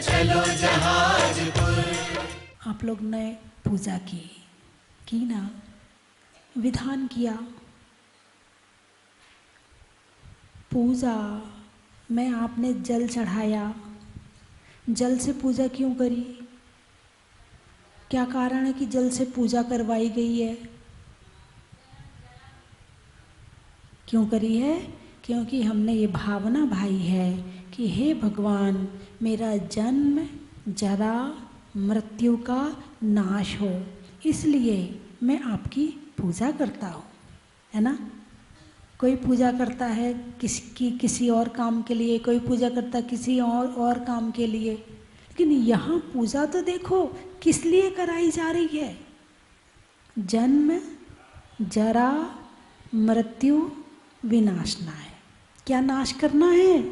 चलो जहाजपुर। आप लोग ने पूजा की ना, विधान किया। पूजा में आपने जल चढ़ाया। जल से पूजा क्यों करी? क्या कारण है कि जल से पूजा करवाई गई है? क्यों करी है? क्योंकि हमने ये भावना भाई है कि हे भगवान, मेरा जन्म जरा मृत्यु का नाश हो, इसलिए मैं आपकी पूजा करता हूँ, है ना। कोई पूजा करता है किसी और काम के लिए, कोई पूजा करता है किसी और काम के लिए, लेकिन यहाँ पूजा तो देखो किस लिए कराई जा रही है। जन्म जरा मृत्यु विनाशना है। क्या नाश करना है?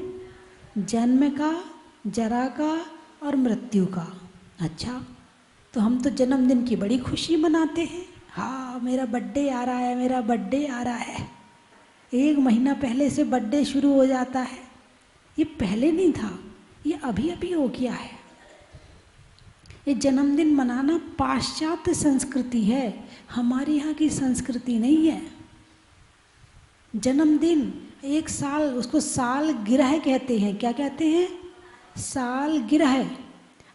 जन्म का, जरा का और मृत्यु का। अच्छा, तो हम तो जन्मदिन की बड़ी खुशी मनाते हैं। हाँ, मेरा बर्थडे आ रहा है, मेरा बर्थडे आ रहा है। 1 महीना पहले से बर्थडे शुरू हो जाता है। ये पहले नहीं था, ये अभी अभी हो गया है। ये जन्मदिन मनाना पाश्चात्य संस्कृति है, हमारे यहाँ की संस्कृति नहीं है। जन्मदिन 1 साल, उसको साल गिरह कहते हैं। क्या कहते हैं? साल गिरह।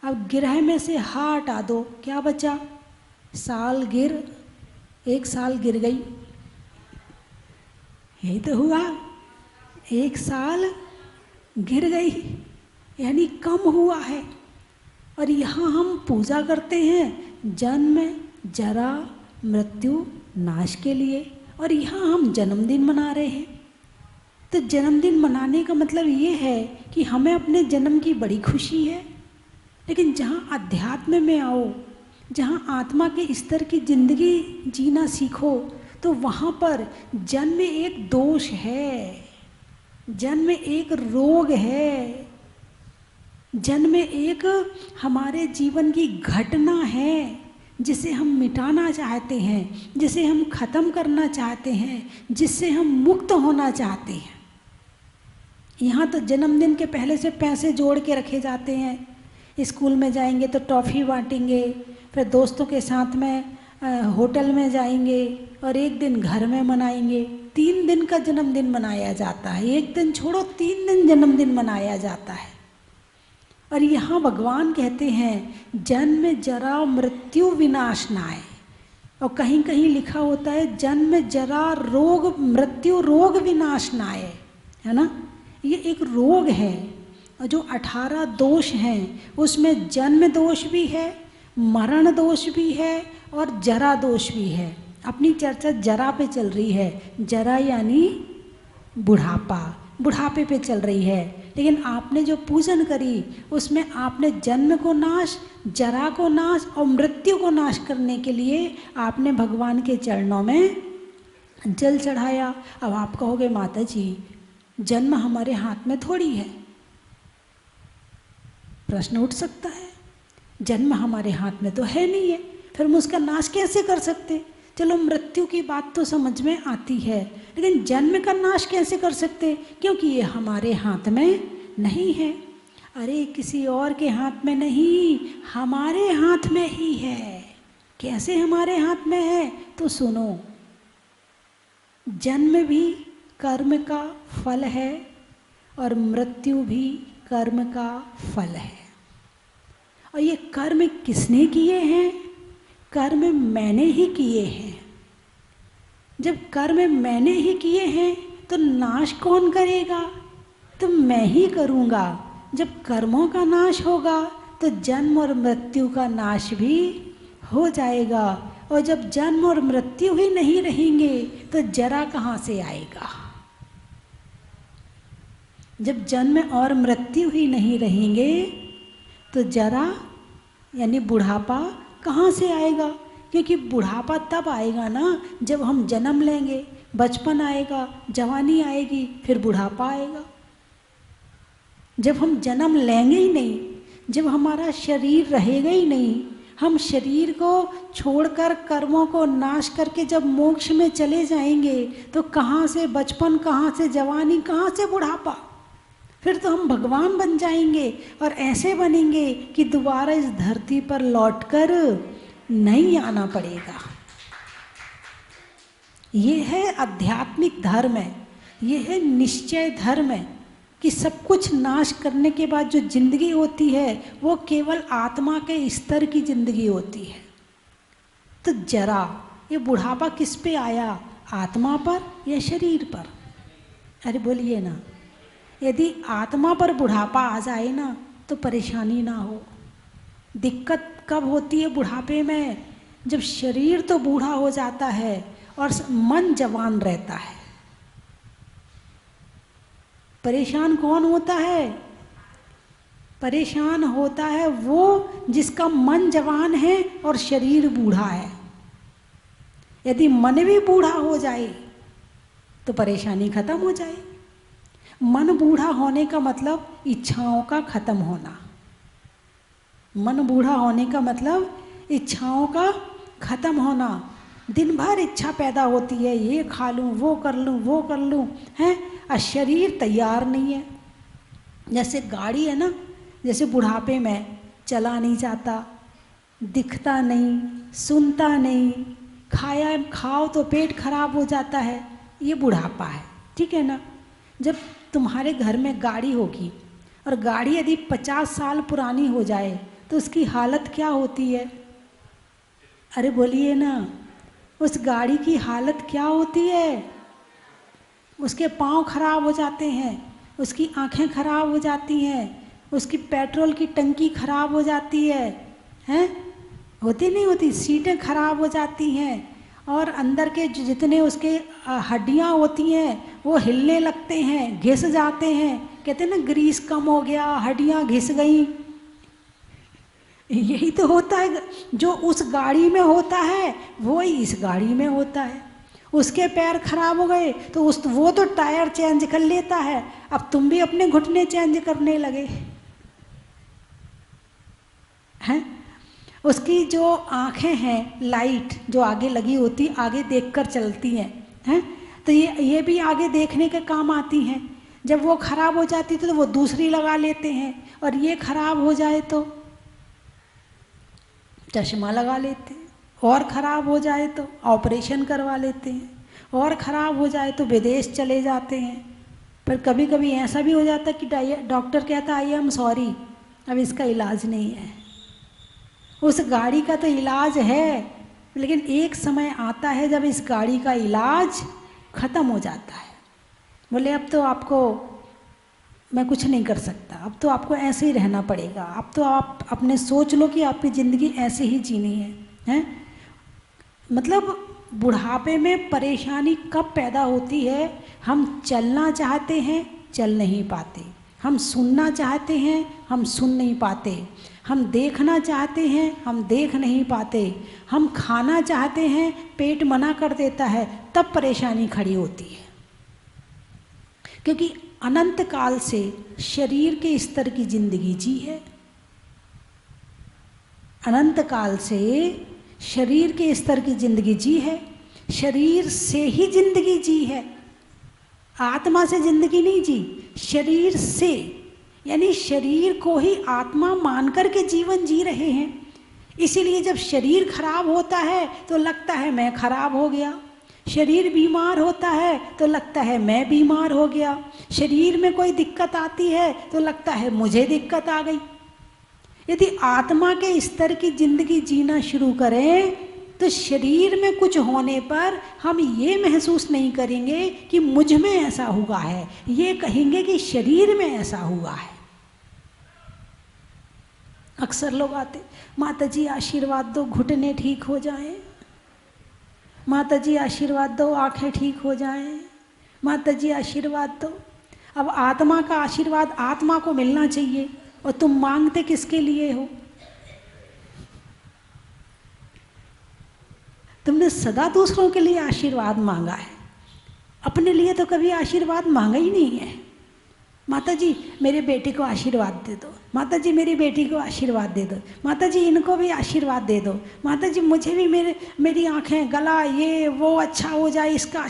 अब गिरह में से हा हटा दो, क्या बचा? साल गिर। 1 साल गिर गई, यही तो हुआ। 1 साल गिर गई, यानी कम हुआ है। और यहाँ हम पूजा करते हैं जन्म जरा मृत्यु नाश के लिए, और यहाँ हम जन्मदिन मना रहे हैं। तो जन्मदिन मनाने का मतलब ये है कि हमें अपने जन्म की बड़ी खुशी है। लेकिन जहाँ अध्यात्म में आओ, जहाँ आत्मा के स्तर की जिंदगी जीना सीखो, तो वहाँ पर जन्म एक दोष है, जन्म एक रोग है, जन्म एक हमारे जीवन की घटना है जिसे हम मिटाना चाहते हैं, जिसे हम ख़त्म करना चाहते हैं, जिससे हम मुक्त होना चाहते हैं। यहाँ तो जन्मदिन के पहले से पैसे जोड़ के रखे जाते हैं। स्कूल में जाएंगे तो टॉफ़ी बांटेंगे, फिर दोस्तों के साथ में होटल में जाएंगे, और 1 दिन घर में मनाएंगे। 3 दिन का जन्मदिन मनाया जाता है। 1 दिन छोड़ो, 3 दिन जन्मदिन मनाया जाता है। और यहाँ भगवान कहते हैं जन्म जरा मृत्यु विनाशनाय, और कहीं कहीं लिखा होता है जन्म जरा रोग मृत्यु रोग विनाशनाय, है ना। ये एक रोग है, और जो 18 दोष हैं उसमें जन्म दोष भी है, मरण दोष भी है, और जरा दोष भी है। अपनी चर्चा जरा पे चल रही है। जरा यानी बुढ़ापा, बुढ़ापे पे चल रही है। लेकिन आपने जो पूजन करी उसमें आपने जन्म को नाश, जरा को नाश और मृत्यु को नाश करने के लिए आपने भगवान के चरणों में जल चढ़ाया। अब आप कहोगे माता जी, जन्म हमारे हाथ में थोड़ी है। प्रश्न उठ सकता है, जन्म हमारे हाथ में तो है नहीं है, फिर हम उसका नाश कैसे कर सकते? चलो, मृत्यु की बात तो समझ में आती है, लेकिन जन्म का नाश कैसे कर सकते? क्योंकि ये हमारे हाथ में नहीं है। अरे, किसी और के हाथ में नहीं, हमारे हाथ में ही है। कैसे हमारे हाथ में है? तो सुनो, जन्म भी कर्म का फल है और मृत्यु भी कर्म का फल है। और ये कर्म किसने किए हैं? कर्म मैंने ही किए हैं। जब कर्म मैंने ही किए हैं तो नाश कौन करेगा? तो मैं ही करूँगा। जब कर्मों का नाश होगा तो जन्म और मृत्यु का नाश भी हो जाएगा। और जब जन्म और मृत्यु ही नहीं रहेंगे तो जरा कहाँ से आएगा? जब जन्म और मृत्यु ही नहीं रहेंगे तो जरा यानी बुढ़ापा कहाँ से आएगा? क्योंकि बुढ़ापा तब आएगा ना जब हम जन्म लेंगे, बचपन आएगा, जवानी आएगी, फिर बुढ़ापा आएगा। जब हम जन्म लेंगे ही नहीं, जब हमारा शरीर रहेगा ही नहीं, हम शरीर को छोड़कर कर्मों को नाश करके जब मोक्ष में चले जाएंगे तो कहाँ से बचपन, कहाँ से जवानी, कहाँ से बुढ़ापा? फिर तो हम भगवान बन जाएंगे और ऐसे बनेंगे कि दोबारा इस धरती पर लौटकर नहीं आना पड़ेगा। ये है आध्यात्मिक धर्म है, ये है निश्चय धर्म है कि सब कुछ नाश करने के बाद जो जिंदगी होती है वो केवल आत्मा के स्तर की जिंदगी होती है। तो जरा ये बुढ़ापा किस पे आया, आत्मा पर या शरीर पर? अरे बोलिए ना। यदि आत्मा पर बुढ़ापा आ जाए ना तो परेशानी ना हो। दिक्कत कब होती है बुढ़ापे में? जब शरीर तो बूढ़ा हो जाता है और मन जवान रहता है। परेशान कौन होता है? परेशान होता है वो जिसका मन जवान है और शरीर बूढ़ा है। यदि मन भी बूढ़ा हो जाए तो परेशानी खत्म हो जाए। मन बूढ़ा होने का मतलब इच्छाओं का खत्म होना। मन बूढ़ा होने का मतलब इच्छाओं का खत्म होना। दिन भर इच्छा पैदा होती है, ये खा लूँ, वो कर लूँ, वो कर लूँ, हैं? और शरीर तैयार नहीं है। जैसे गाड़ी है ना, जैसे बुढ़ापे में चला नहीं जाता, दिखता नहीं, सुनता नहीं, खाओ तो पेट खराब हो जाता है, ये बुढ़ापा है। ठीक है ना? जब तुम्हारे घर में गाड़ी होगी और गाड़ी यदि 50 साल पुरानी हो जाए तो उसकी हालत क्या होती है? अरे बोलिए ना, उस गाड़ी की हालत क्या होती है? उसके पाँव खराब हो जाते हैं, उसकी आँखें खराब हो जाती हैं, उसकी पेट्रोल की टंकी खराब हो जाती है, हैं? होती नहीं होती? सीटें खराब हो जाती हैं और अंदर के जितने उसके हड्डियाँ होती हैं वो हिलने लगते हैं, घिस जाते हैं। कहते हैं ना ग्रीस कम हो गया, हड्डियाँ घिस गई। यही तो होता है, जो उस गाड़ी में होता है वो ही इस गाड़ी में होता है। उसके पैर खराब हो गए तो वो तो टायर चेंज कर लेता है, अब तुम भी अपने घुटने चेंज करने लगे हैं। उसकी जो आँखें हैं लाइट जो आगे लगी होती, आगे देखकर चलती हैं, तो ये भी आगे देखने के काम आती हैं। जब वो खराब हो जाती तो वो दूसरी लगा लेते हैं, और ये खराब हो जाए तो चश्मा लगा लेते हैं, और ख़राब हो जाए तो ऑपरेशन करवा लेते हैं, और ख़राब हो जाए तो विदेश चले जाते हैं। पर कभी कभी ऐसा भी हो जाता है कि डॉक्टर कहता है आई एम सॉरी, अब इसका इलाज नहीं है। उस गाड़ी का तो इलाज है, लेकिन एक समय आता है जब इस गाड़ी का इलाज ख़त्म हो जाता है। बोले अब तो आपको मैं कुछ नहीं कर सकता, अब तो आपको ऐसे ही रहना पड़ेगा, अब तो आप अपने सोच लो कि आपकी ज़िंदगी ऐसे ही जीनी है, हैं? मतलब बुढ़ापे में परेशानी कब पैदा होती है? हम चलना चाहते हैं, चल नहीं पाते। हम सुनना चाहते हैं, हम सुन नहीं पाते। हम देखना चाहते हैं, हम देख नहीं पाते। हम खाना चाहते हैं, पेट मना कर देता है, तब परेशानी खड़ी होती है। क्योंकि अनंत काल से शरीर के स्तर की जिंदगी जी है। अनंत काल से शरीर के स्तर की जिंदगी जी है, शरीर से ही जिंदगी जी है, आत्मा से जिंदगी नहीं जी, शरीर से, यानी शरीर को ही आत्मा मानकर के जीवन जी रहे हैं। इसीलिए जब शरीर खराब होता है तो लगता है मैं खराब हो गया, शरीर बीमार होता है तो लगता है मैं बीमार हो गया, शरीर में कोई दिक्कत आती है तो लगता है मुझे दिक्कत आ गई। यदि आत्मा के स्तर की जिंदगी जीना शुरू करें तो शरीर में कुछ होने पर हम ये महसूस नहीं करेंगे कि मुझ में ऐसा हुआ है, ये कहेंगे कि शरीर में ऐसा हुआ है। अक्सर लोग आते, माता जी आशीर्वाद दो घुटने ठीक हो जाएं, माता जी आशीर्वाद दो आंखें ठीक हो जाएं, माता जी आशीर्वाद दो। अब आत्मा का आशीर्वाद आत्मा को मिलना चाहिए, और तुम मांगते किसके लिए हो? तुमने सदा दूसरों के लिए आशीर्वाद मांगा है, अपने लिए तो कभी आशीर्वाद मांगा ही नहीं है। माता जी मेरे बेटे को आशीर्वाद दे दो, माता जी मेरी बेटी को आशीर्वाद दे दो, माता जी इनको भी आशीर्वाद दे दो, माता जी मुझे भी मेरी आंखें गला ये वो अच्छा हो जाए, इसका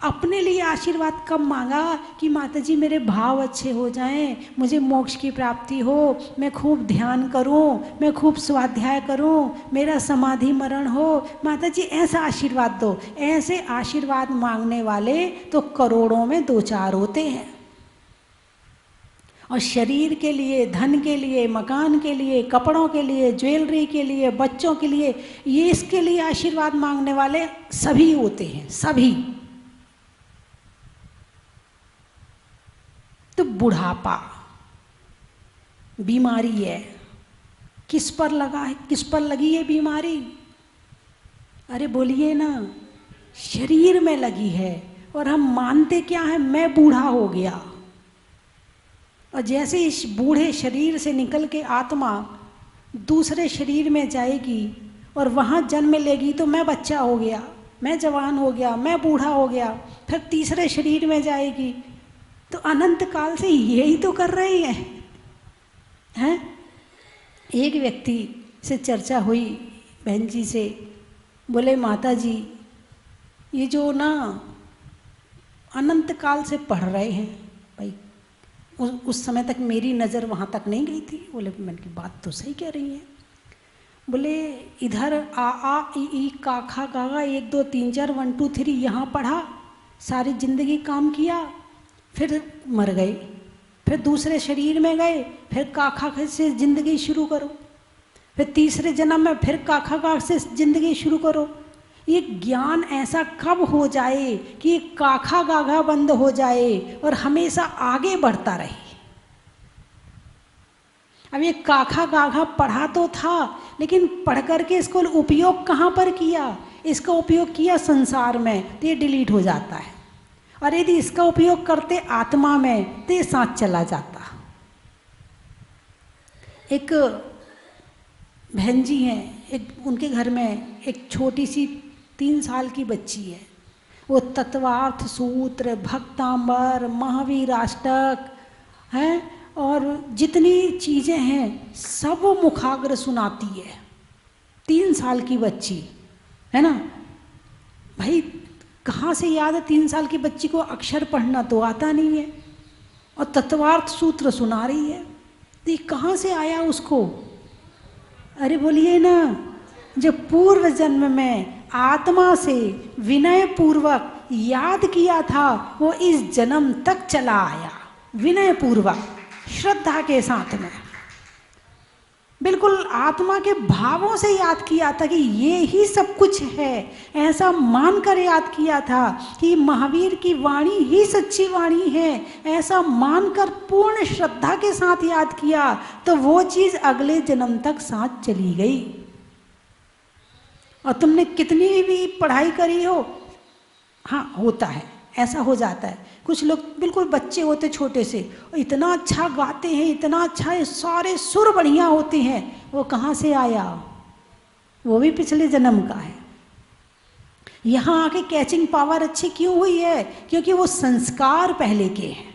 अपने लिए आशीर्वाद कब मांगा कि माता जी मेरे भाव अच्छे हो जाएं, मुझे मोक्ष की प्राप्ति हो, मैं खूब ध्यान करूं, मैं खूब स्वाध्याय करूं, मेरा समाधि मरण हो। माता जी ऐसा आशीर्वाद दो। ऐसे आशीर्वाद मांगने वाले तो करोड़ों में दो चार होते हैं। और शरीर के लिए, धन के लिए, मकान के लिए, कपड़ों के लिए, ज्वेलरी के लिए, बच्चों के लिए, ये इसके लिए आशीर्वाद मांगने वाले सभी होते हैं, सभी। तो बुढ़ापा बीमारी है, किस पर लगा है, किस पर लगी है बीमारी? अरे बोलिए ना, शरीर में लगी है। और हम मानते क्या है, मैं बूढ़ा हो गया। और जैसे इस बूढ़े शरीर से निकल के आत्मा दूसरे शरीर में जाएगी और वहाँ जन्म लेगी, तो मैं बच्चा हो गया, मैं जवान हो गया, मैं बूढ़ा हो गया, फिर तीसरे शरीर में जाएगी। तो अनंत काल से यही तो कर रही हैं। एक व्यक्ति से चर्चा हुई बहन जी से, बोले माता जी ये जो ना अनंत काल से पढ़ रहे हैं भाई, उस समय तक मेरी नज़र वहाँ तक नहीं गई थी। बोले मैंने की बात तो सही कह रही है। बोले इधर आ ई का खा गा 1 2 3 4 1 2 3 यहाँ पढ़ा, सारी जिंदगी काम किया, फिर मर गए, फिर दूसरे शरीर में गए, फिर काखा से जिंदगी शुरू करो, फिर तीसरे जन्म में फिर काखा का से जिंदगी शुरू करो। ये ज्ञान ऐसा कब हो जाए कि ये काखा गाघा बंद हो जाए और हमेशा आगे बढ़ता रहे। अब ये काखा गाघा पढ़ा तो था, लेकिन पढ़ करके इसको उपयोग कहाँ पर किया? इसका उपयोग किया संसार में तो ये डिलीट हो जाता है, और यदि इसका उपयोग करते आत्मा में तो ये साथ चला जाता। एक बहन जी हैं, एक उनके घर में एक छोटी सी 3 साल की बच्ची है। वो तत्वार्थ सूत्र, भक्तांबर, महावीर अष्टक हैं और जितनी चीज़ें हैं सब वो मुखाग्र सुनाती है। 3 साल की बच्ची है ना भाई, कहाँ से याद है? 3 साल की बच्ची को अक्षर पढ़ना तो आता नहीं है, और तत्वार्थ सूत्र सुना रही है, तो ये कहाँ से आया उसको? अरे बोलिए ना, जब पूर्व जन्म में आत्मा से विनय पूर्वक याद किया था, वो इस जन्म तक चला आया, विनय पूर्वक श्रद्धा के साथ में, बिल्कुल आत्मा के भावों से याद किया था कि ये ही सब कुछ है, ऐसा मानकर याद किया था कि महावीर की वाणी ही सच्ची वाणी है, ऐसा मानकर पूर्ण श्रद्धा के साथ याद किया, तो वो चीज़ अगले जन्म तक साथ चली गई। और तुमने कितनी भी पढ़ाई करी हो, हाँ होता है, ऐसा हो जाता है। कुछ लोग बिल्कुल बच्चे होते छोटे से और इतना अच्छा गाते हैं, इतना अच्छा है, सारे सुर बढ़िया होते हैं, वो कहाँ से आया? वो भी पिछले जन्म का है। यहाँ आके कैचिंग पावर अच्छी क्यों हुई है? क्योंकि वो संस्कार पहले के हैं।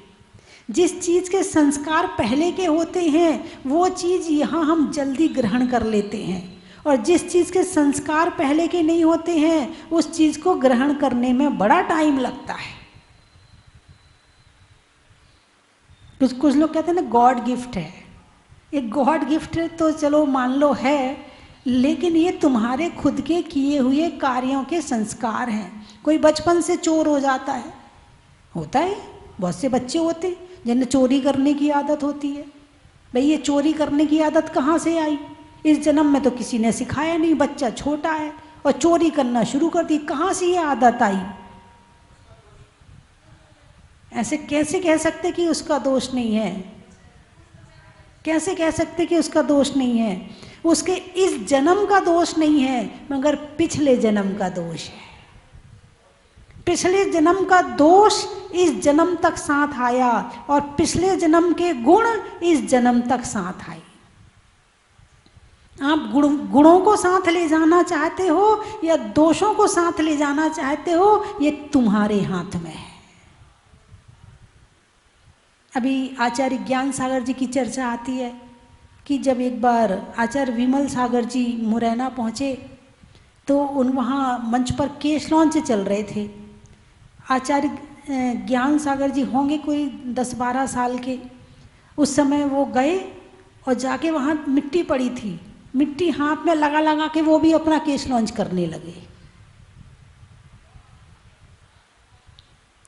जिस चीज़ के संस्कार पहले के होते हैं वो चीज़ यहाँ हम जल्दी ग्रहण कर लेते हैं, और जिस चीज़ के संस्कार पहले के नहीं होते हैं उस चीज़ को ग्रहण करने में बड़ा टाइम लगता है। कुछ लोग कहते हैं ना गॉड गिफ्ट है, एक गॉड गिफ्ट तो चलो मान लो है, लेकिन ये तुम्हारे खुद के किए हुए कार्यों के संस्कार हैं। कोई बचपन से चोर हो जाता है, होता है, बहुत से बच्चे होते हैं जिन्हें चोरी करने की आदत होती है। भाई ये चोरी करने की आदत कहाँ से आई? इस जन्म में तो किसी ने सिखाया नहीं, बच्चा छोटा है और चोरी करना शुरू कर दी, कहाँ से ये आदत आई? ऐसे कैसे कह सकते कि उसका दोष नहीं है? कैसे कह सकते कि उसका दोष नहीं है? उसके इस जन्म का दोष नहीं है, मगर पिछले जन्म का दोष है। पिछले जन्म का दोष इस जन्म तक साथ आया और पिछले जन्म के गुण इस जन्म तक साथ आए। आप गुणों को साथ ले जाना चाहते हो या दोषों को साथ ले जाना चाहते हो, ये तुम्हारे हाथ में है। अभी आचार्य ज्ञान सागर जी की चर्चा आती है कि जब एक बार आचार्य विमल सागर जी मुरैना पहुँचे तो वहाँ मंच पर केश लॉन्च चल रहे थे। आचार्य ज्ञान सागर जी होंगे कोई 10-12 साल के। उस समय वो गए और जाके वहाँ मिट्टी पड़ी थी, मिट्टी हाथ में लगा लगा के वो भी अपना केश लॉन्च करने लगे।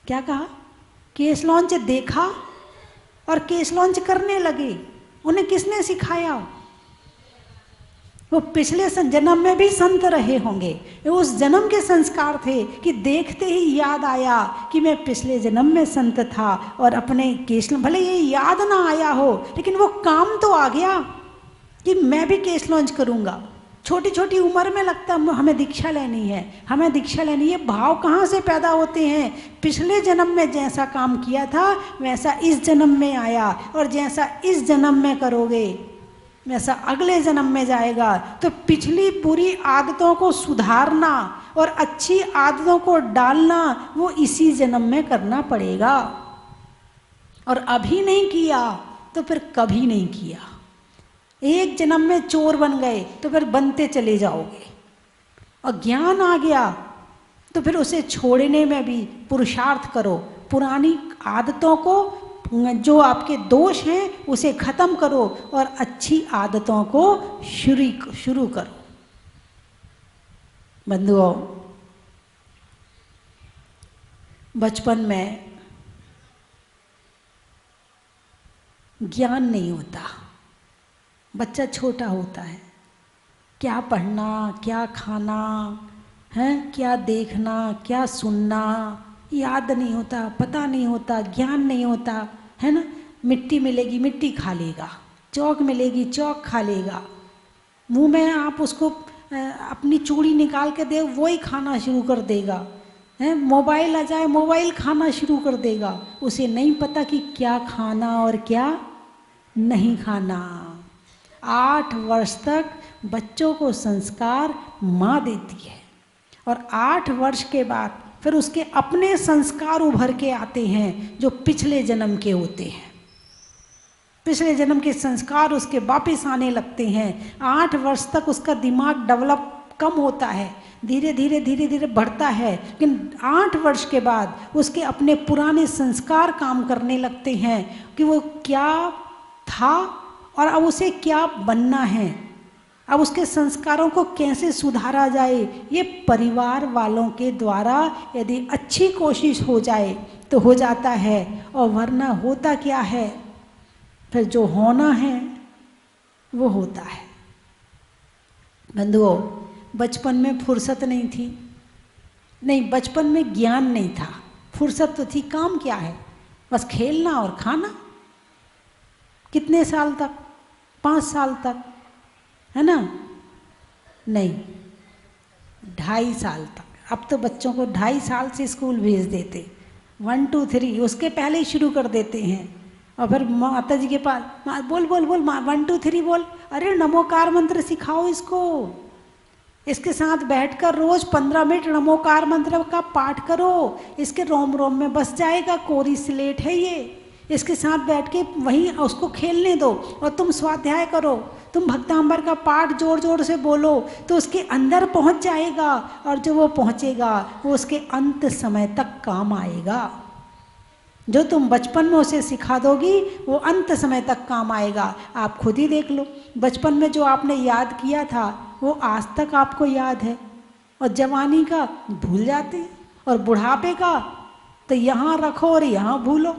क्या कहा? केश लॉन्च देखा और केश लॉन्च करने लगे। उन्हें किसने सिखाया? वो पिछले जन्म में भी संत रहे होंगे, उस जन्म के संस्कार थे कि देखते ही याद आया कि मैं पिछले जन्म में संत था और अपने केश, भले ये याद ना आया हो लेकिन वो काम तो आ गया कि मैं भी केश लॉन्च करूँगा। छोटी छोटी उम्र में लगता हमें दीक्षा लेनी है, हमें दीक्षा लेनी है। भाव कहाँ से पैदा होते हैं? पिछले जन्म में जैसा काम किया था वैसा इस जन्म में आया, और जैसा इस जन्म में करोगे वैसा अगले जन्म में जाएगा। तो पिछली बुरी आदतों को सुधारना और अच्छी आदतों को डालना वो इसी जन्म में करना पड़ेगा। और अभी नहीं किया तो फिर कभी नहीं किया। एक जन्म में चोर बन गए तो फिर बनते चले जाओगे, और ज्ञान आ गया तो फिर उसे छोड़ने में भी पुरुषार्थ करो। पुरानी आदतों को, जो आपके दोष हैं उसे खत्म करो और अच्छी आदतों को शुरू करो। बंधुओं, बचपन में ज्ञान नहीं होता, बच्चा छोटा होता है, क्या पढ़ना, क्या खाना है, क्या देखना, क्या सुनना याद नहीं होता, पता नहीं होता, ज्ञान नहीं होता, है ना। मिट्टी मिलेगी मिट्टी खा लेगा, चौक मिलेगी चौक खा लेगा, मुंह में आप उसको अपनी चूड़ी निकाल के दे वही खाना शुरू कर देगा, है। मोबाइल आ जाए मोबाइल खाना शुरू कर देगा, उसे नहीं पता कि क्या खाना और क्या नहीं खाना। 8 वर्ष तक बच्चों को संस्कार माँ देती है, और 8 वर्ष के बाद फिर उसके अपने संस्कार उभर के आते हैं जो पिछले जन्म के होते हैं। पिछले जन्म के संस्कार उसके वापस आने लगते हैं। 8 वर्ष तक उसका दिमाग डेवलप कम होता है, धीरे धीरे धीरे धीरे बढ़ता है, लेकिन 8 वर्ष के बाद उसके अपने पुराने संस्कार काम करने लगते हैं कि वो क्या था और अब उसे क्या बनना है, अब उसके संस्कारों को कैसे सुधारा जाए। ये परिवार वालों के द्वारा यदि अच्छी कोशिश हो जाए तो हो जाता है, और वरना होता क्या है, फिर जो होना है वो होता है। बंधुओं, बचपन में फुर्सत नहीं थी, नहीं बचपन में ज्ञान नहीं था, फुर्सत तो थी। काम क्या है? बस खेलना और खाना। कितने साल तक? 5 साल तक, है ना? नहीं, 2.5 साल तक। अब तो बच्चों को 2.5 साल से स्कूल भेज देते, 1 2 3 उसके पहले ही शुरू कर देते हैं। और फिर माता जी के पास बोल बोल बोल 1 2 3 बोल, अरे नमोकार मंत्र सिखाओ इसको, इसके साथ बैठकर रोज 15 मिनट नमोकार मंत्र का पाठ करो, इसके रोम रोम में बस जाएगा, कोरी स्लेट है ये। इसके साथ बैठ के वहीं उसको खेलने दो, और तुम स्वाध्याय करो, तुम भक्तांबर का पाठ जोर जोर से बोलो तो उसके अंदर पहुंच जाएगा, और जो वो पहुंचेगा वो उसके अंत समय तक काम आएगा। जो तुम बचपन में उसे सिखा दोगी वो अंत समय तक काम आएगा। आप खुद ही देख लो, बचपन में जो आपने याद किया था वो आज तक आपको याद है, और जवानी का भूल जाते हैं, और बुढ़ापे का तो यहाँ रखो और यहाँ भूलो।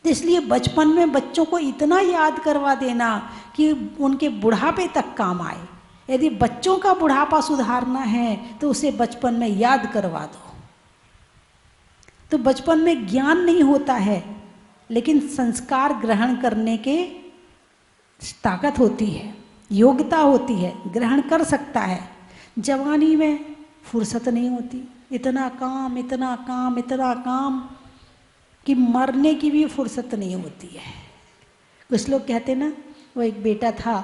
इसलिए बचपन में बच्चों को इतना याद करवा देना कि उनके बुढ़ापे तक काम आए। यदि बच्चों का बुढ़ापा सुधारना है तो उसे बचपन में याद करवा दो। तो बचपन में ज्ञान नहीं होता है, लेकिन संस्कार ग्रहण करने के ताकत होती है, योग्यता होती है, ग्रहण कर सकता है। जवानी में फुर्सत नहीं होती, इतना काम इतना काम इतना काम कि मरने की भी फुर्सत नहीं होती है। कुछ लोग कहते ना, वो एक बेटा था,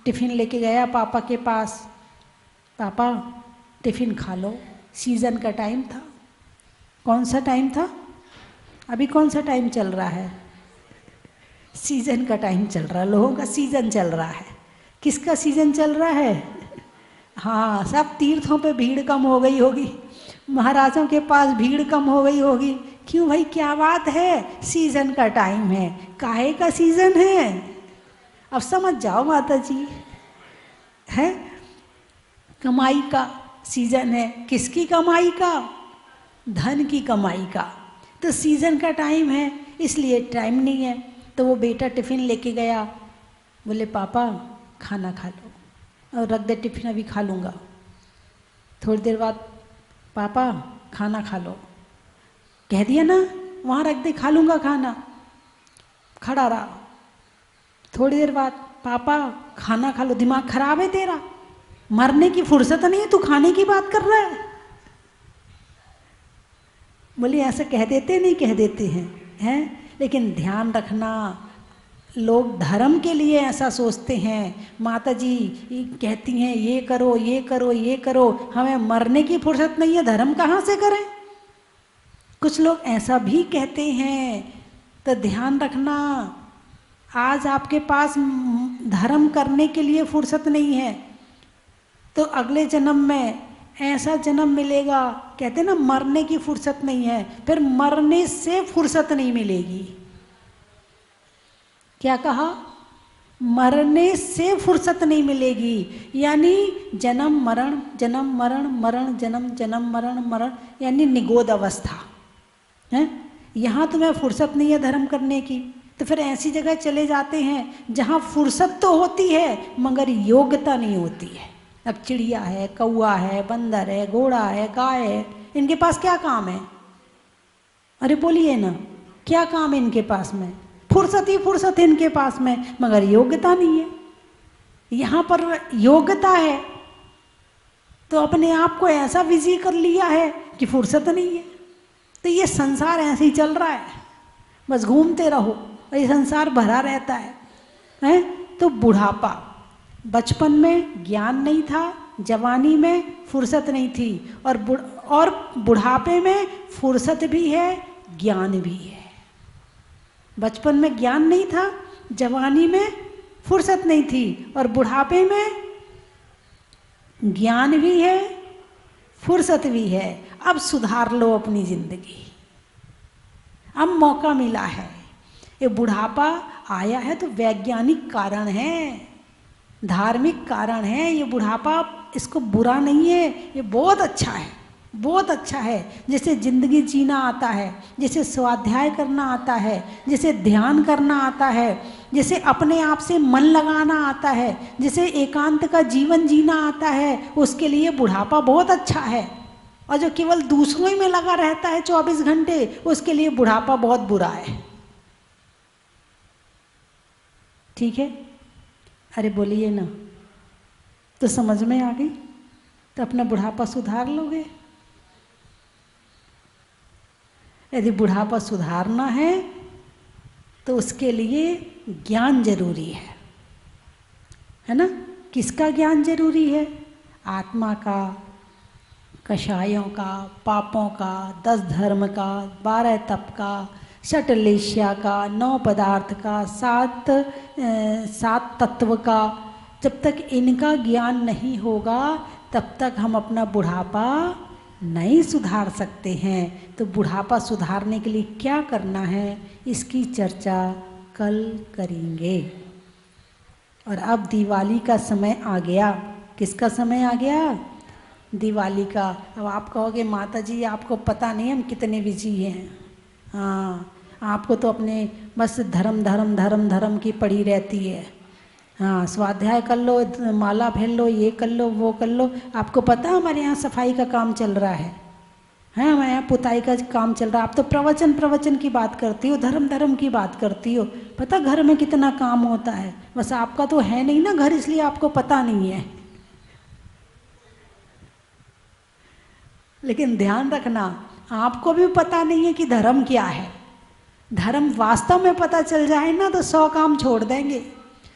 टिफ़िन लेके गया पापा के पास, पापा टिफ़िन खा लो, सीज़न का टाइम था। कौन सा टाइम था? अभी कौन सा टाइम चल रहा है? सीज़न का टाइम चल रहा है, लोगों का सीज़न चल रहा है। किसका सीज़न चल रहा है? हाँ, सब तीर्थों पे भीड़ कम हो गई होगी, महाराजों के पास भीड़ कम हो गई होगी। क्यों भाई, क्या बात है, सीजन का टाइम है। काहे का सीजन है, अब समझ जाओ माता जी, है कमाई का सीजन है। किसकी कमाई का? धन की कमाई का। तो सीजन का टाइम है, इसलिए टाइम नहीं है। तो वो बेटा टिफिन लेके गया, बोले पापा खाना खा लो, और रख दे टिफिन, अभी खा लूँगा। थोड़ी देर बाद पापा खाना खा लो, कह दिया ना, वहाँ रख दे, खा लूँगा खाना। खड़ा रहा। थोड़ी देर बाद पापा खाना खा लो। दिमाग खराब है तेरा, मरने की फुर्सत नहीं है, तू खाने की बात कर रहा है। बोले ऐसा कह देते नहीं, कह देते हैं, लेकिन ध्यान रखना, लोग धर्म के लिए ऐसा सोचते हैं। माता जी कहती हैं ये करो ये करो ये करो, हमें मरने की फुर्सत नहीं है, धर्म कहाँ से करें। कुछ लोग ऐसा भी कहते हैं। तो ध्यान रखना, आज आपके पास धर्म करने के लिए फुर्सत नहीं है, तो अगले जन्म में ऐसा जन्म मिलेगा। कहते ना मरने की फुर्सत नहीं है, फिर मरने से फुर्सत नहीं मिलेगी। क्या कहा? मरने से फुर्सत नहीं मिलेगी, यानी जन्म मरण जन्म मरण मरण जन्म जन्म मरण मरण, यानी निगोद अवस्था है। यहाँ तुम्हें फुर्सत नहीं है धर्म करने की, तो फिर ऐसी जगह चले जाते हैं जहाँ फुर्सत तो होती है मगर योग्यता नहीं होती है। अब चिड़िया है, कौआ है, बंदर है, घोड़ा है, गाय है, इनके पास क्या काम है? अरे बोलिए ना, क्या काम है इनके पास में? फुर्सत ही फुर्सत है इनके पास में, मगर योग्यता नहीं है। यहाँ पर योग्यता है तो अपने आप को ऐसा बिजी कर लिया है कि फुर्सत नहीं है। तो ये संसार ऐसे ही चल रहा है, बस घूमते रहो और ये संसार भरा रहता है। तो बुढ़ापा, बचपन में ज्ञान नहीं था, जवानी में फुर्सत नहीं थी, और बुढ़ापे में फुर्सत भी है, ज्ञान भी है। बचपन में ज्ञान नहीं था, जवानी में फुर्सत नहीं थी, और बुढ़ापे में ज्ञान भी है, फुर्सत भी है। अब सुधार लो अपनी जिंदगी, अब मौका मिला है। ये बुढ़ापा आया है तो वैज्ञानिक कारण है, धार्मिक कारण है। ये बुढ़ापा, इसको बुरा नहीं है, ये बहुत अच्छा है, बहुत अच्छा है। जिसे जिंदगी जीना आता है, जिसे स्वाध्याय करना आता है, जिसे ध्यान करना आता है, जिसे अपने आप से मन लगाना आता है, जिसे एकांत का जीवन जीना आता है, उसके लिए बुढ़ापा बहुत अच्छा है। और जो केवल दूसरों ही में लगा रहता है 24 घंटे, उसके लिए बुढ़ापा बहुत बुरा है। ठीक है? अरे बोलिए ना, तो समझ में आ गई? तो अपना बुढ़ापा सुधार लोगे। यदि बुढ़ापा सुधारना है तो उसके लिए ज्ञान जरूरी है ना? किसका ज्ञान जरूरी है? आत्मा का, कषायों का, पापों का, 10 धर्म का, 12 तप का, षटलेश्या का, 9 पदार्थ का, 7 तत्व का। जब तक इनका ज्ञान नहीं होगा तब तक हम अपना बुढ़ापा नहीं सुधार सकते हैं। तो बुढ़ापा सुधारने के लिए क्या करना है, इसकी चर्चा कल करेंगे। और अब दिवाली का समय आ गया। किसका समय आ गया? दिवाली का। अब आप कहोगे माता जी आपको पता नहीं हम कितने बिजी हैं। हाँ, आपको तो अपने बस धर्म धर्म धर्म धर्म की पड़ी रहती है। हाँ, स्वाध्याय कर लो, माला फेर लो, ये कर लो, वो कर लो। आपको पता है हमारे यहाँ सफाई का काम चल रहा है, हमारे यहाँ पुताई का काम चल रहा है। आप तो प्रवचन की बात करती हो, धर्म की बात करती हो। पता घर में कितना काम होता है, बस आपका तो है नहीं ना घर, इसलिए आपको पता नहीं है। लेकिन ध्यान रखना, आपको भी पता नहीं है कि धर्म क्या है। धर्म वास्तव में पता चल जाए ना तो 100 काम छोड़ देंगे।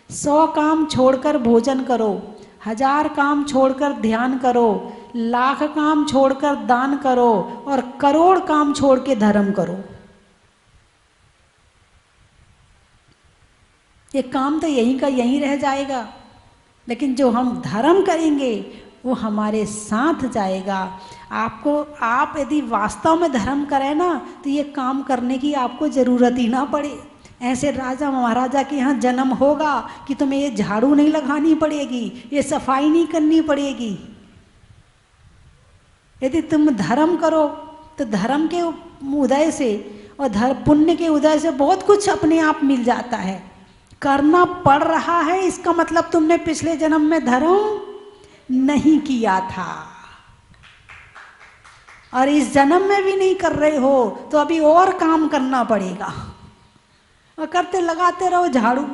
100 काम छोड़कर भोजन करो, 1000 काम छोड़कर ध्यान करो, 1,00,000 काम छोड़कर दान करो, और करोड़ काम छोड़ के धर्म करो। ये काम तो यहीं का यहीं रह जाएगा, लेकिन जो हम धर्म करेंगे वो हमारे साथ जाएगा। आप यदि वास्तव में धर्म करें ना तो ये काम करने की आपको ज़रूरत ही ना पड़े। ऐसे राजा महाराजा के यहाँ जन्म होगा कि तुम्हें ये झाड़ू नहीं लगानी पड़ेगी, ये सफाई नहीं करनी पड़ेगी। यदि तुम धर्म करो तो धर्म के उदय से और पुण्य के उदय से बहुत कुछ अपने आप मिल जाता है। करना पड़ रहा है इसका मतलब तुमने पिछले जन्म में धर्म नहीं किया था, और इस जन्म में भी नहीं कर रहे हो तो अभी और काम करना पड़ेगा। और करते लगाते रहो झाड़ू,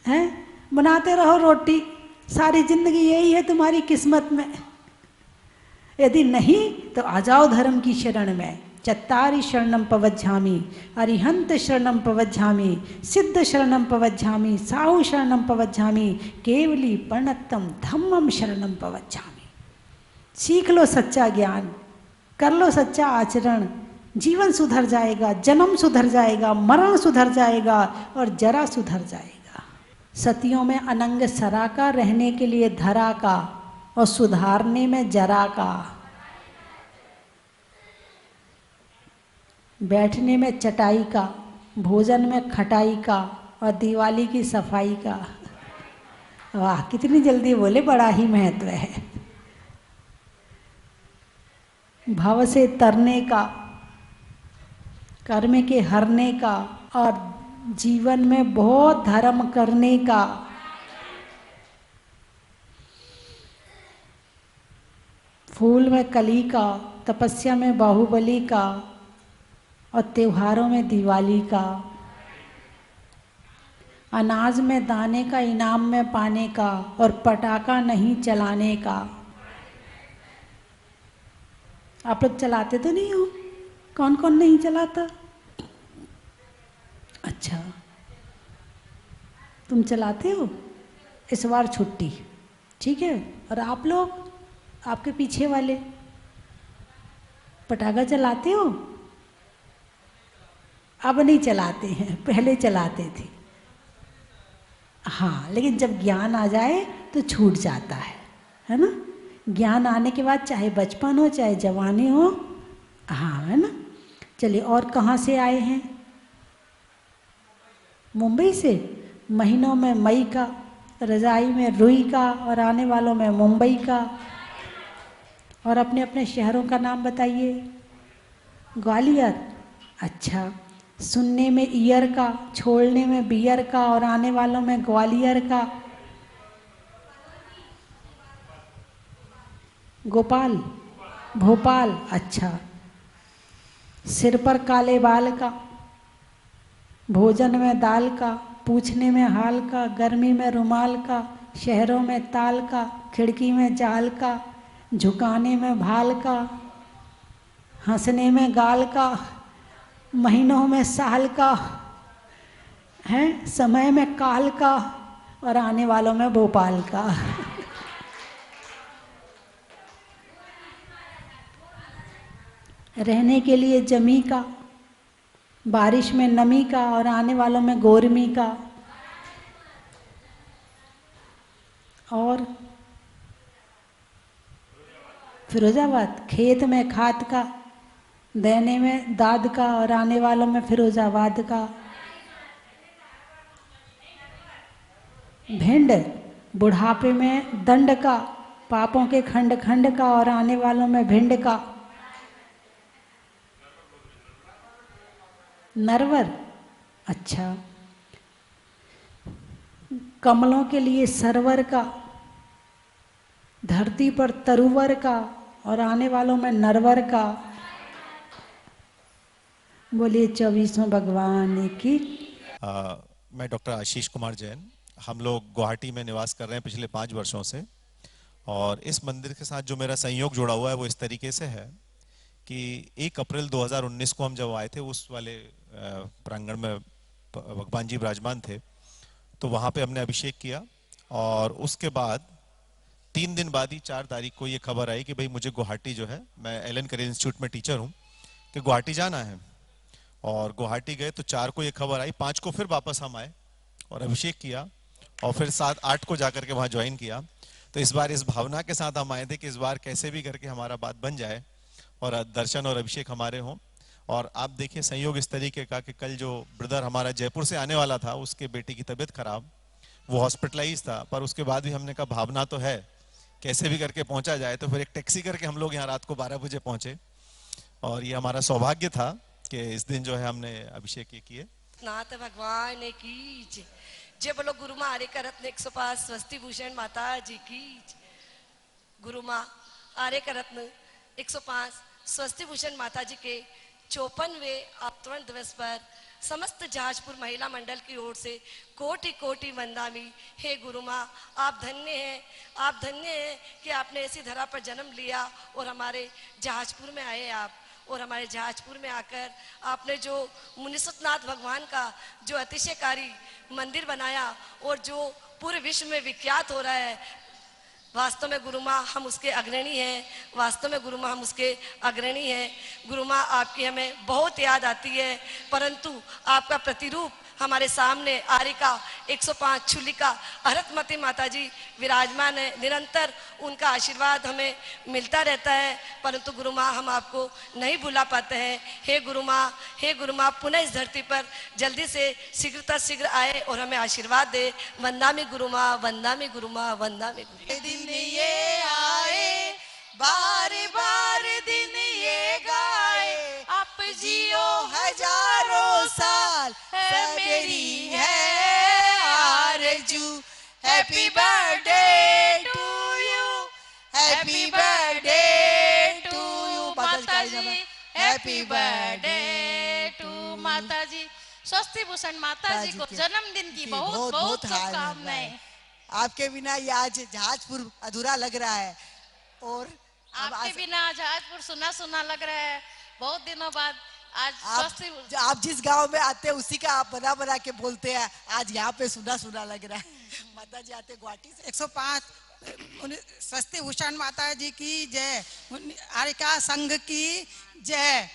हैं, बनाते रहो रोटी, सारी जिंदगी यही है तुम्हारी किस्मत में। यदि नहीं तो आ जाओ धर्म की शरण में। चत्तारि शरणम पवज्झामि, अरिहंत शरणम पवज्झामि, सिद्ध शरणम पवज्झामि, साहु शरणम पवज्झामि, केवली पर्णत्तम धम्मम शरणम पवज्झामि। सीख लो सच्चा ज्ञान, कर लो सच्चा आचरण, जीवन सुधर जाएगा, जन्म सुधर जाएगा, मरण सुधर जाएगा और जरा सुधर जाएगा। सतियों में अनंग सरा का, रहने के लिए धरा का और सुधारने में जरा का, बैठने में चटाई का, भोजन में खटाई का और दिवाली की सफाई का। वाह, कितनी जल्दी बोले, बड़ा ही महत्व है। भव से तरने का, कर्म के हरने का और जीवन में बहुत धर्म करने का। फूल में कली का, तपस्या में बाहुबली का और त्योहारों में दिवाली का। अनाज में दाने का, इनाम में पाने का और पटाखा नहीं चलाने का। आप लोग चलाते तो नहीं हो? कौन कौन नहीं चलाता? अच्छा, तुम चलाते हो? इस बार छुट्टी, ठीक है। और आप लोग, आपके पीछे वाले पटाखा चलाते हो? अब नहीं चलाते हैं, पहले चलाते थे। हाँ, लेकिन जब ज्ञान आ जाए तो छूट जाता है ना। ज्ञान आने के बाद चाहे बचपन हो चाहे जवानी हो, हाँ, है ना। चलिए, और कहाँ से आए हैं? मुंबई से। महीनों में मई का, रजाई में रुई का और आने वालों में मुंबई का। और अपने अपने शहरों का नाम बताइए। ग्वालियर, अच्छा। सुनने में ईयर का, छोड़ने में बियर का और आने वालों में ग्वालियर का। गोपाल, भोपाल, अच्छा। सिर पर काले बाल का, भोजन में दाल का, पूछने में हाल का, गर्मी में रुमाल का, शहरों में ताल का, खिड़की में जाल का, झुकाने में भाल का, हंसने में गाल का, महीनों में साल का, है, समय में काल का और आने वालों में भोपाल का। रहने के लिए जमी का, बारिश में नमी का और आने वालों में गोरमी का। और फिरोजाबाद, खेत में खाद का, देने में दाद का और आने वालों में फिरोजाबाद का। भिंड, बुढ़ापे में दंड का, पापों के खंड खंड का और आने वालों में भिंड का। नरवर, अच्छा। कमलों के लिए सरवर का, धरती पर तरुवर का और आने वालों में नरवर का। बोलिए 24वें भगवान की। मैं डॉक्टर आशीष कुमार जैन। हम लोग गुवाहाटी में निवास कर रहे हैं पिछले 5 वर्षों से, और इस मंदिर के साथ जो मेरा संयोग जुड़ा हुआ है वो इस तरीके से है कि 1 अप्रैल 2019 को हम जब आए थे, उस वाले प्रांगण में भगवान जी विराजमान थे, तो वहाँ पे हमने अभिषेक किया। और उसके बाद 3 दिन बाद ही 4 तारीख को ये खबर आई कि भाई मुझे गुवाहाटी जो है, मैं एलन करेज इंस्टीट्यूट में टीचर हूँ, कि गुवाहाटी जाना है। और गुवाहाटी गए तो 4 को ये खबर आई, 5 को फिर वापस हम आए और अभिषेक किया और फिर 7-8 को जाकर के वहाँ ज्वाइन किया। तो इस बार इस भावना के साथ हम आए थे कि इस बार कैसे भी करके हमारा बात बन जाए और दर्शन और अभिषेक हमारे हों। और आप देखिए संयोग इस तरीके का कि कल जो ब्रदर हमारा जयपुर से आने वाला था, उसके बेटी की तबीयत खराब, वो हॉस्पिटलाइज था, पर उसके बाद भी हमने कहा भावना तो है, कैसे भी करके पहुंचा जाए। तो फिर एक टैक्सी करके हम लोग यहाँ रात को 12 बजे पहुंचे और ये हमारा सौभाग्य था कि इस दिन जो है हमने अभिषेक ये किए। नाथ भगवान की जय। जय बोलो गुरु माँ आर्य का रत्न 105 स्वस्ति भूषण माता जी की जय। गुरु माँ आर्य का रत्न 105 स्वस्ति भूषण माता जी के 54वें अवतरण दिवस पर समस्त जहाजपुर महिला मंडल की ओर से कोटि कोटि वंदामी। हे गुरु माँ, आप धन्य हैं, आप धन्य हैं कि आपने ऐसी धरा पर जन्म लिया और हमारे जहाजपुर में आए आप। और हमारे जहाजपुर में आकर आपने जो मुनिसुतनाथ भगवान का जो अतिशयकारी मंदिर बनाया और जो पूरे विश्व में विख्यात हो रहा है, वास्तव में गुरु माँ हम उसके अग्रणी हैं, वास्तव में गुरु माँ हम उसके अग्रणी हैं। गुरु माँ आपकी हमें बहुत याद आती है, परंतु आपका प्रतिरूप हमारे सामने आरिका 105 छुलिका अरतमती माता जी विराजमान है। निरंतर उनका आशीर्वाद हमें मिलता रहता है, परंतु गुरु माँ हम आपको नहीं भुला पाते हैं। हे गुरु माँ, हे गुरु माँ, पुनः इस धरती पर जल्दी से शीघ्र आए और हमें आशीर्वाद दे। वंदामी गुरु माँ, वंदामी गुरु माँ, वंदामी गुरु। दिन ये आए, बार बार दिन ये गाए, आप जियो हजारों साल, है मेरी है आरज़ू। Happy birthday to you, happy birthday to you माता जी, हैप्पी बर्थडे टू माता जी। स्वस्ति भूषण माता जी को जन्मदिन की बहुत बहुत शुभकामनाएं। आपके बिना ये आज जहाजपुर अधूरा लग रहा है और आपके बिना जहाजपुर सुना सुना लग रहा है। बहुत दिनों बाद आज आप जिस गांव में आते हैं उसी का आप बना बना के बोलते हैं, आज यहाँ पे सुना सुना लग रहा है। माता जी आते गुवाहाटी से। 105 स्वस्ति भूषण माता जी की जय, आरिका संघ की जय।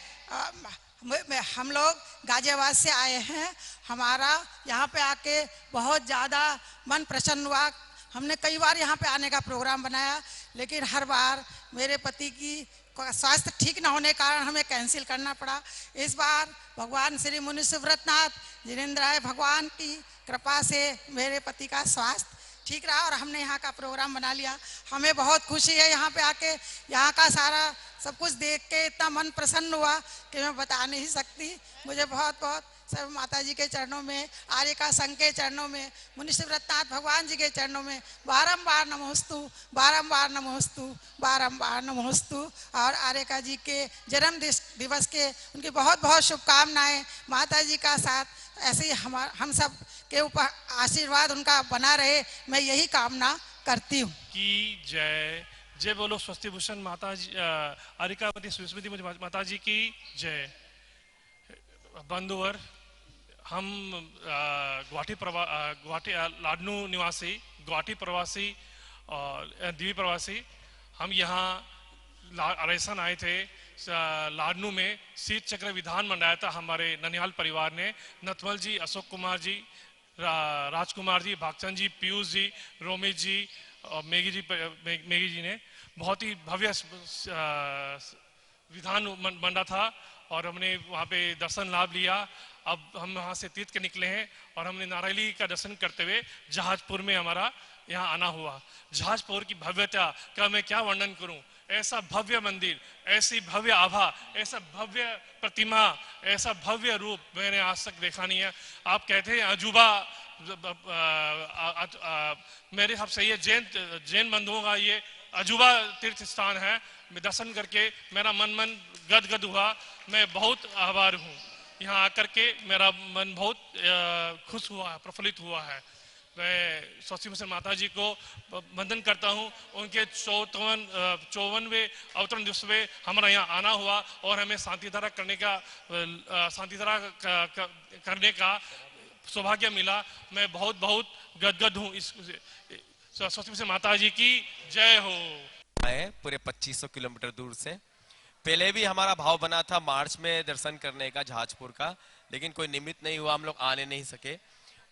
हम लोग गाजियाबाद से आए हैं, हमारा यहाँ पे आके बहुत ज़्यादा मन प्रसन्न हुआ। हमने कई बार यहाँ पे आने का प्रोग्राम बनाया, लेकिन हर बार मेरे पति की स्वास्थ्य ठीक न होने के कारण हमें कैंसिल करना पड़ा। इस बार भगवान श्री मुनि सुव्रतनाथ जिनेंद्र राय भगवान की कृपा से मेरे पति का स्वास्थ्य ठीक रहा और हमने यहाँ का प्रोग्राम बना लिया। हमें बहुत खुशी है यहाँ पे आके, यहाँ का सारा सब कुछ देख के इतना मन प्रसन्न हुआ कि मैं बता नहीं सकती। मुझे बहुत बहुत सब माता जी के चरणों में, आर्यका संघ के चरणों में, मुनि सुव्रतनाथ भगवान जी के चरणों में बारंबार नमोस्तु, बारंबार नमोस्तु, बारंबार नमोस्तु। और आर्यका जी के जन्म दिवस के उनकी बहुत बहुत शुभकामनाएं। माता जी का साथ ऐसे ही हम सब के ऊपर आशीर्वाद उनका बना रहे, मैं यही कामना करती हूँ। की जय। जय बोलो स्वस्ति भूषण माता जी, आरिकावती सरस्वती माता जी की जय। बंधुवर, हम गुवाहाटी लाडनू निवासी, गुवाहाटी प्रवासी और दिवी प्रवासी, हम यहाँ राजस्थान आए थे। लाडनू में शीत चक्र विधान मनाया था हमारे ननिहाल परिवार ने। नथमल जी, अशोक कुमार जी, राजकुमार जी, भागचंद जी, पीयूष जी, रोमित जी और मेगी जी ने बहुत ही भव्य विधान मंडा था और हमने वहाँ पे दर्शन लाभ लिया। अब हम वहाँ से तीर्थ के निकले हैं और हमने नारायली का दर्शन करते हुए जहाजपुर में हमारा यहाँ आना हुआ। जहाजपुर की भव्यता का मैं क्या वर्णन करूं। ऐसा भव्य मंदिर, ऐसी भव्य आभा, ऐसा भव्य प्रतिमा, ऐसा भव्य रूप मैंने आज तक देखा नहीं है। आप कहते हैं अजूबा, मेरे हिसाब से ये जैन बंधुओं का ये अजूबा तीर्थ स्थान है। मैं दर्शन करके मेरा मन गदगद हुआ। मैं बहुत आभार हूँ, यहाँ आकर के मेरा मन बहुत खुश हुआ है, प्रफुल्लित हुआ है। मैं स्वस्ति भूषण माता जी को वंदन करता हूँ। उनके 54वें अवतरण दिवस में हमारा यहाँ आना हुआ और हमें शांति धारा करने का सौभाग्य मिला। मैं बहुत बहुत गदगद हूँ। इस स्वस्ति भूषण माता जी की जय हो। आए पूरे 2500 किलोमीटर दूर से। पहले भी हमारा भाव बना था मार्च में दर्शन करने का जहाजपुर का, लेकिन कोई निमित्त नहीं हुआ, हम लोग आने नहीं सके।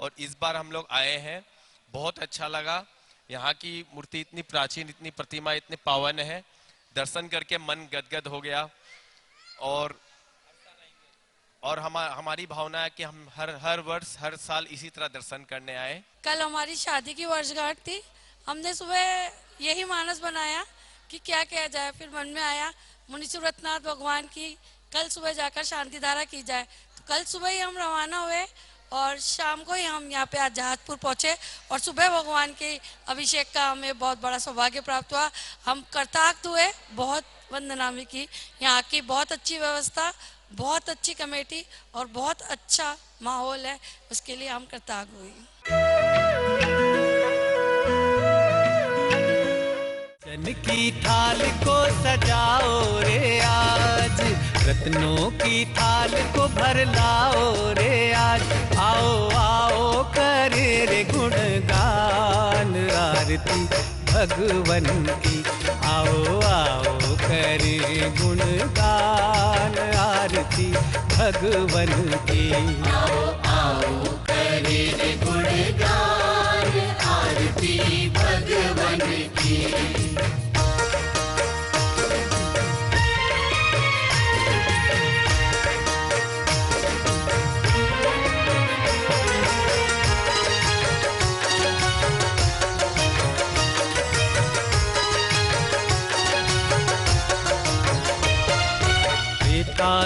और इस बार हम लोग आए हैं, बहुत अच्छा लगा। यहाँ की मूर्ति इतनी प्राचीन, इतनी प्रतिमा इतनी पावन है, दर्शन करके मन गदगद हो गया। और हमारी भावना है कि हम हर वर्ष हर साल इसी तरह दर्शन करने आए। कल हमारी शादी की वर्षगांठ थी। हमने सुबह यही मानस बनाया कि क्या किया जाए, फिर मन में आया मुनि सूरतनाथ भगवान की कल सुबह जाकर शांति धारा की जाए। तो कल सुबह ही हम रवाना हुए और शाम को ही हम यहाँ पे आज जहाजपुर पहुँचे और सुबह भगवान के अभिषेक का हमें बहुत बड़ा सौभाग्य प्राप्त हुआ। हम कृतार्थ हुए, बहुत वंदना भी की। यहाँ की बहुत अच्छी व्यवस्था, बहुत अच्छी कमेटी और बहुत अच्छा माहौल है, उसके लिए हम कृतज्ञ हुए। चन की थाल को सजाओ रे आज, रत्नों की थाल को भर लाओ रे आज। आओ आओ करे रे गुणगान आरती भगवन की। आओ आओ करे गुणगान आरती भगवन की। आओ आओ करे रे गुणगान आरती भगवन की।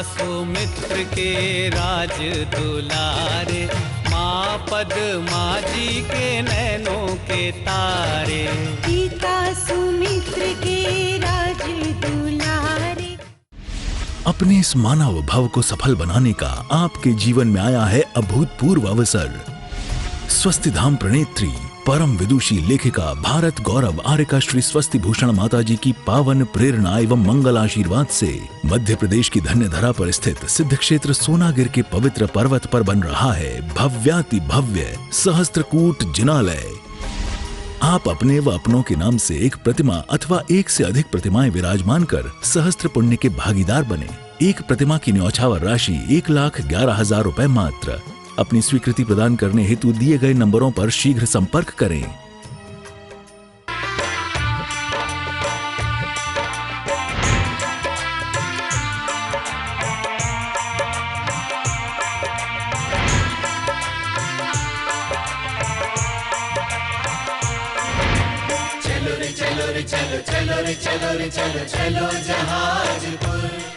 सुमित्र के राज दुलारे, माँ पद्मा जी के नैनों के तारे। पिता सुमित्र के राज दुलारे। अपने इस मानव भव को सफल बनाने का आपके जीवन में आया है अभूतपूर्व अवसर। स्वस्तिधाम प्रणेत्री परम विदुषी लेखिका भारत गौरव आर्यका श्री स्वस्ति भूषण माता जी की पावन प्रेरणा एवं मंगल आशीर्वाद से मध्य प्रदेश की धन्य धरा पर स्थित सिद्ध क्षेत्र सोनागिर के पवित्र पर्वत पर बन रहा है भव्याति भव्य सहस्त्रकूट जिनालय। आप अपने व अपनों के नाम से एक प्रतिमा अथवा एक से अधिक प्रतिमाएं विराजमान कर सहस्त्र पुण्य के भागीदार बने। एक प्रतिमा की न्यौछावर राशि 1,11,000 रुपए मात्र। अपनी स्वीकृति प्रदान करने हेतु दिए गए नंबरों पर शीघ्र संपर्क करें। चलो रे चलो रे चलो चलो रे चलो रे चलो चलो जहाजपुर।